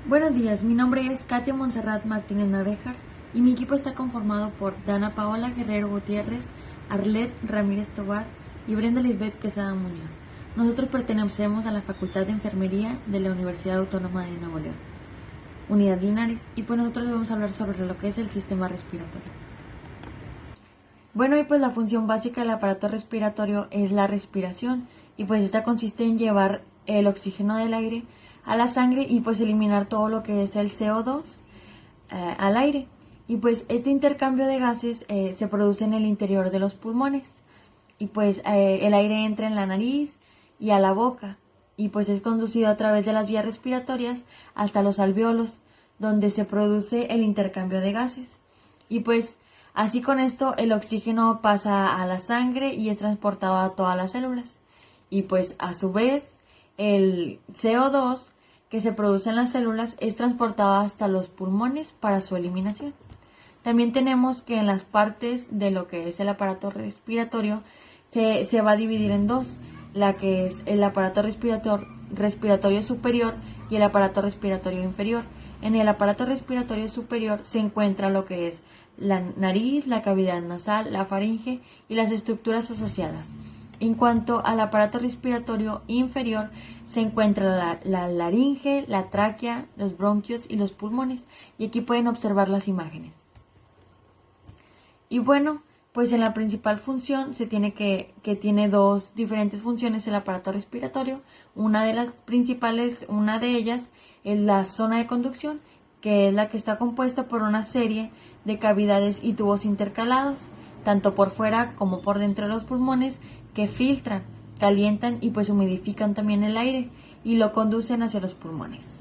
Buenos días, mi nombre es Katia Montserrat Martínez Navejar y mi equipo está conformado por Dana Paola Guerrero Gutiérrez, Arlet Ramírez Tobar y Brenda Lisbeth Quesada Muñoz. Nosotros pertenecemos a la Facultad de Enfermería de la Universidad Autónoma de Nuevo León, Unidad Linares, y pues nosotros vamos a hablar sobre lo que es el sistema respiratorio. Bueno, y pues la función básica del aparato respiratorio es la respiración, y pues esta consiste en llevar el oxígeno del aire a la sangre y pues eliminar todo lo que es el CO2 al aire. Y pues este intercambio de gases se produce en el interior de los pulmones, y pues el aire entra en la nariz y a la boca, y pues es conducido a través de las vías respiratorias hasta los alvéolos, donde se produce el intercambio de gases. Y pues así con esto el oxígeno pasa a la sangre y es transportado a todas las células. Y pues a su vez el CO2 que se produce en las células es transportado hasta los pulmones para su eliminación. También tenemos que en las partes de lo que es el aparato respiratorio se va a dividir en dos, la que es el aparato respiratorio superior y el aparato respiratorio inferior. En el aparato respiratorio superior se encuentra lo que es la nariz, la cavidad nasal, la faringe y las estructuras asociadas. En cuanto al aparato respiratorio inferior, se encuentra la laringe, la tráquea, los bronquios y los pulmones. Y aquí pueden observar las imágenes. Y bueno, pues en la principal función se tiene que tiene dos diferentes funciones el aparato respiratorio. Una de las principales, una de ellas es la zona de conducción, que es la que está compuesta por una serie de cavidades y tubos intercalados, tanto por fuera como por dentro de los pulmones, que filtran, calientan y pues humidifican también el aire y lo conducen hacia los pulmones.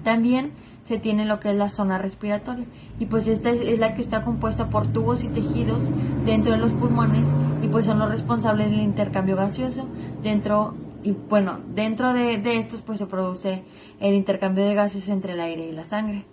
También se tiene lo que es la zona respiratoria, y pues esta es la que está compuesta por tubos y tejidos dentro de los pulmones, y pues son los responsables del intercambio gaseoso dentro. Y bueno, dentro de estos pues se produce el intercambio de gases entre el aire y la sangre.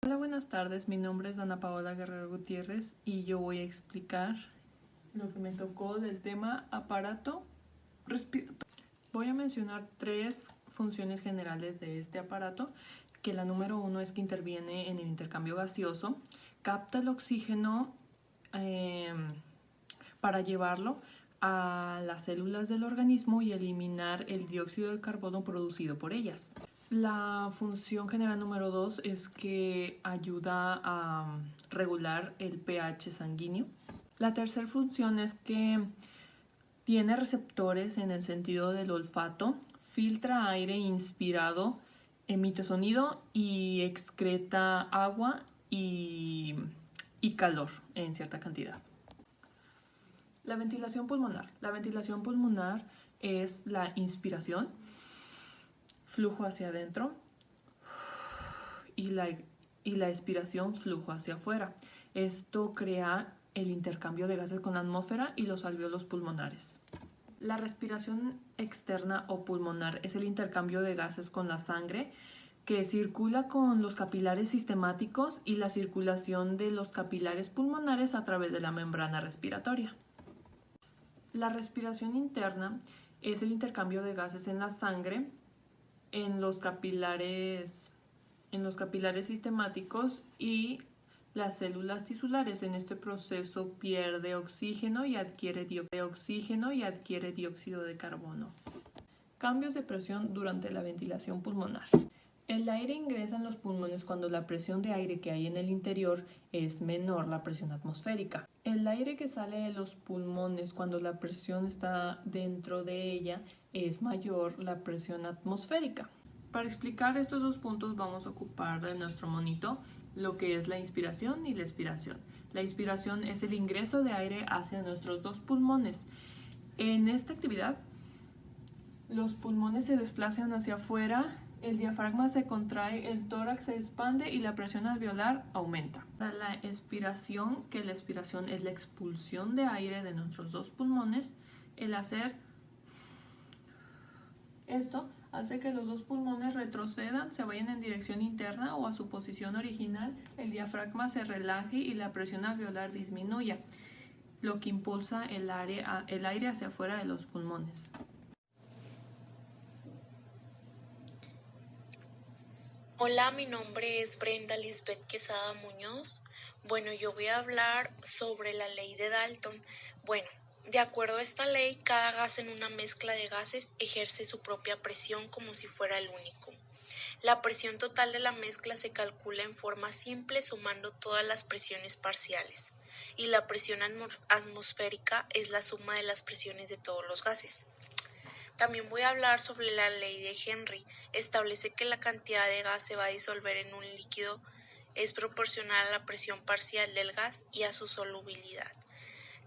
Hola, buenas tardes. Mi nombre es Dana Paola Guerrero Gutiérrez y yo voy a explicar lo que me tocó del tema aparato respiratorio. Voy a mencionar tres funciones generales de este aparato, que la número uno es que interviene en el intercambio gaseoso, capta el oxígeno para llevarlo a las células del organismo y eliminar el dióxido de carbono producido por ellas. La función general número 2 es que ayuda a regular el pH sanguíneo. La tercera función es que tiene receptores en el sentido del olfato, filtra aire inspirado, emite sonido y excreta agua y calor en cierta cantidad. La ventilación pulmonar. La ventilación pulmonar es la inspiración, flujo hacia adentro, y la expiración, flujo hacia afuera. Esto crea el intercambio de gases con la atmósfera y los alvéolos pulmonares. La respiración externa o pulmonar es el intercambio de gases con la sangre, que circula con los capilares sistemáticos y la circulación de los capilares pulmonares a través de la membrana respiratoria. La respiración interna es el intercambio de gases en la sangre, en los capilares sistemáticos y las células tisulares. En este proceso pierde oxígeno y adquiere dióxido de carbono. Cambios de presión durante la ventilación pulmonar. El aire ingresa en los pulmones cuando la presión de aire que hay en el interior es menor la presión atmosférica. El aire que sale de los pulmones cuando la presión está dentro de ella es mayor la presión atmosférica. Para explicar estos dos puntos vamos a ocupar de nuestro monito lo que es la inspiración y la expiración. La inspiración es el ingreso de aire hacia nuestros dos pulmones. En esta actividad, los pulmones se desplazan hacia afuera, el diafragma se contrae, el tórax se expande y la presión alveolar aumenta. Para la expiración, que la expiración es la expulsión de aire de nuestros dos pulmones, el hacer esto hace que los dos pulmones retrocedan, se vayan en dirección interna o a su posición original, el diafragma se relaje y la presión alveolar disminuya, lo que impulsa el aire hacia afuera de los pulmones. Hola, mi nombre es Brenda Lisbeth Quesada Muñoz. Bueno, yo voy a hablar sobre la ley de Dalton. Bueno, de acuerdo a esta ley, cada gas en una mezcla de gases ejerce su propia presión como si fuera el único. La presión total de la mezcla se calcula en forma simple sumando todas las presiones parciales, y la presión atmosférica es la suma de las presiones de todos los gases. También voy a hablar sobre la ley de Henry. Establece que la cantidad de gas se va a disolver en un líquido es proporcional a la presión parcial del gas y a su solubilidad.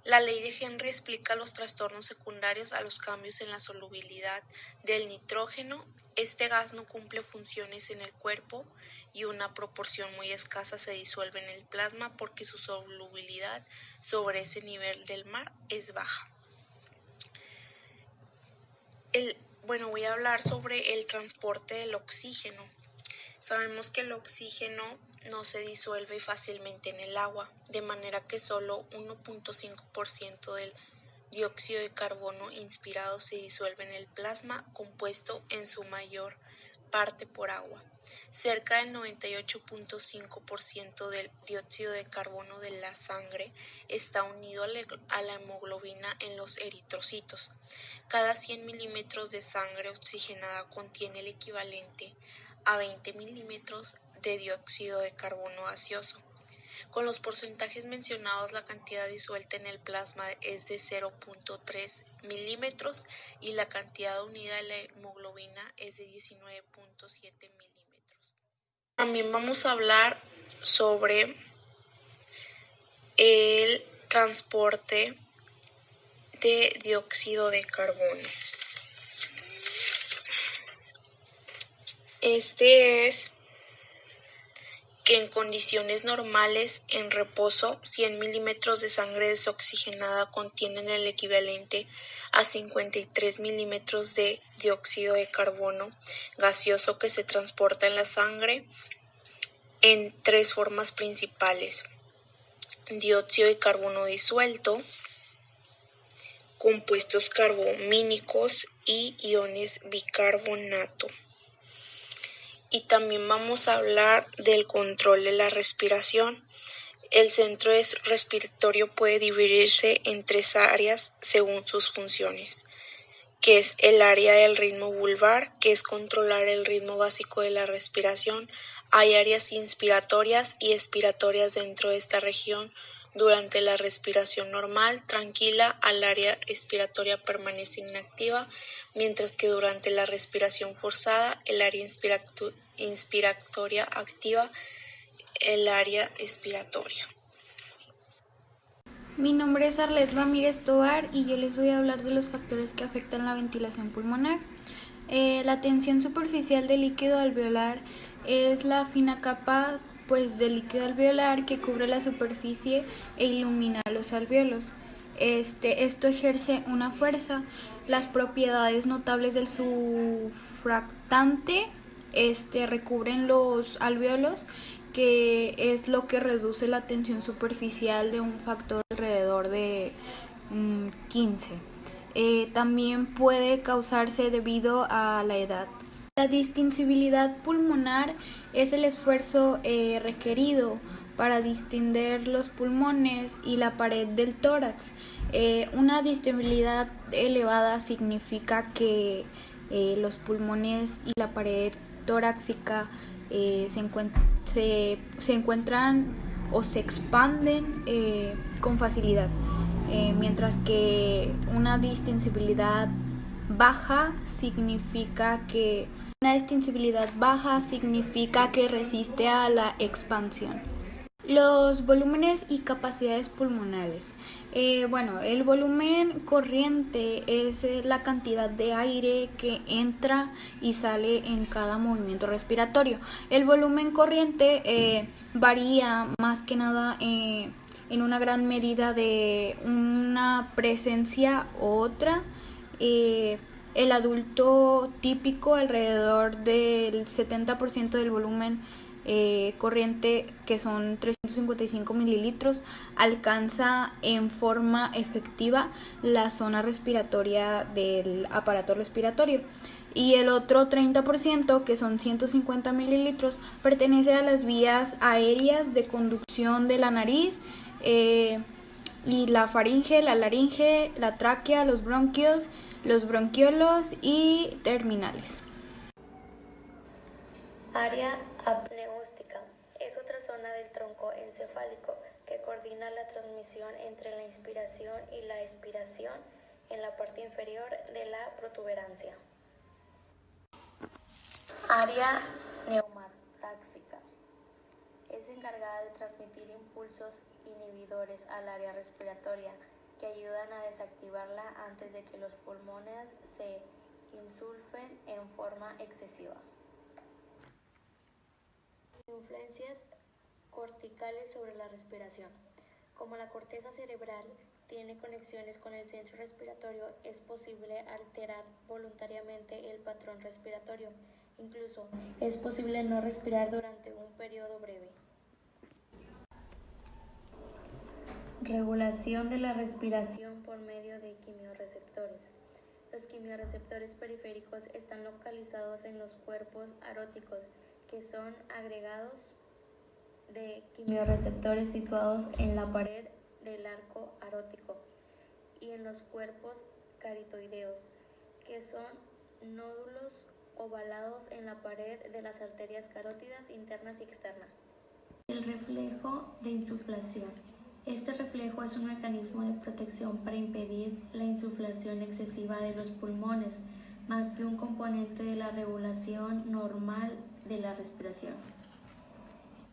La ley de Henry explica los trastornos secundarios a los cambios en la solubilidad del nitrógeno. Este gas no cumple funciones en el cuerpo y una proporción muy escasa se disuelve en el plasma porque su solubilidad sobre ese nivel del mar es baja. Voy a hablar sobre el transporte del oxígeno. Sabemos que el oxígeno no se disuelve fácilmente en el agua, de manera que solo 1.5% del dióxido de carbono inspirado se disuelve en el plasma, compuesto en su mayor parte por agua. Cerca del 98.5% del dióxido de carbono de la sangre está unido a la hemoglobina en los eritrocitos. Cada 100 milímetros de sangre oxigenada contiene el equivalente a 20 milímetros de dióxido de carbono gaseoso. Con los porcentajes mencionados, la cantidad disuelta en el plasma es de 0.3 milímetros y la cantidad unida de la hemoglobina es de 19.7 milímetros. También vamos a hablar sobre el transporte de dióxido de carbono. Este es que en condiciones normales, en reposo, 100 milímetros de sangre desoxigenada contienen el equivalente a 53 milímetros de dióxido de carbono gaseoso que se transporta en la sangre en tres formas principales: dióxido de carbono disuelto, compuestos carbomínicos y iones bicarbonato. Y también vamos a hablar del control de la respiración. El centro respiratorio puede dividirse en tres áreas según sus funciones, que es el área del ritmo vulvar, que es controlar el ritmo básico de la respiración. Hay áreas inspiratorias y expiratorias dentro de esta región. Durante la respiración normal, tranquila, al área expiratoria permanece inactiva, mientras que durante la respiración forzada, el área inspiratoria activa el área expiratoria. Mi nombre es Arlet Ramírez Tovar y yo les voy a hablar de los factores que afectan la ventilación pulmonar. La tensión superficial del líquido alveolar es la fina capa del líquido alveolar que cubre la superficie e ilumina los alvéolos. Esto ejerce una fuerza. Las propiedades notables del surfactante recubren los alvéolos, que es lo que reduce la tensión superficial de un factor alrededor de 15. También puede causarse debido a la edad. La distensibilidad pulmonar es el esfuerzo requerido para distender los pulmones y la pared del tórax. Una distensibilidad elevada significa que los pulmones y la pared torácica se encuentran o se expanden con facilidad, mientras que una distensibilidad baja significa que resiste a la expansión. Los volúmenes y capacidades pulmonares. El volumen corriente es la cantidad de aire que entra y sale en cada movimiento respiratorio. El volumen corriente varía más que nada en una gran medida de una presencia u otra. El adulto típico, alrededor del 70% del volumen corriente, que son 355 mililitros, alcanza en forma efectiva la zona respiratoria del aparato respiratorio. y el otro 30%, que son 150 mililitros, pertenece a las vías aéreas de conducción de la nariz, y la faringe, la laringe, la tráquea, los bronquios, los bronquiolos y terminales. Área apneústica es otra zona del tronco encefálico que coordina la transmisión entre la inspiración y la expiración en la parte inferior de la protuberancia. Área neumotáxica es encargada de transmitir impulsos inhibidores al área respiratoria que ayudan a desactivarla antes de que los pulmones se insulfen en forma excesiva. Influencias corticales sobre la respiración. Como la corteza cerebral tiene conexiones con el centro respiratorio, es posible alterar voluntariamente el patrón respiratorio. Incluso es posible no respirar durante un periodo breve. Regulación de la respiración por medio de quimiorreceptores. Los quimiorreceptores periféricos están localizados en los cuerpos aróticos, que son agregados de quimiorreceptores situados en la pared del arco arótico, y en los cuerpos cariotideos, que son nódulos ovalados en la pared de las arterias carótidas internas y externas. El reflejo de insuflación. Este reflejo es un mecanismo de protección para impedir la insuflación excesiva de los pulmones, más que un componente de la regulación normal de la respiración.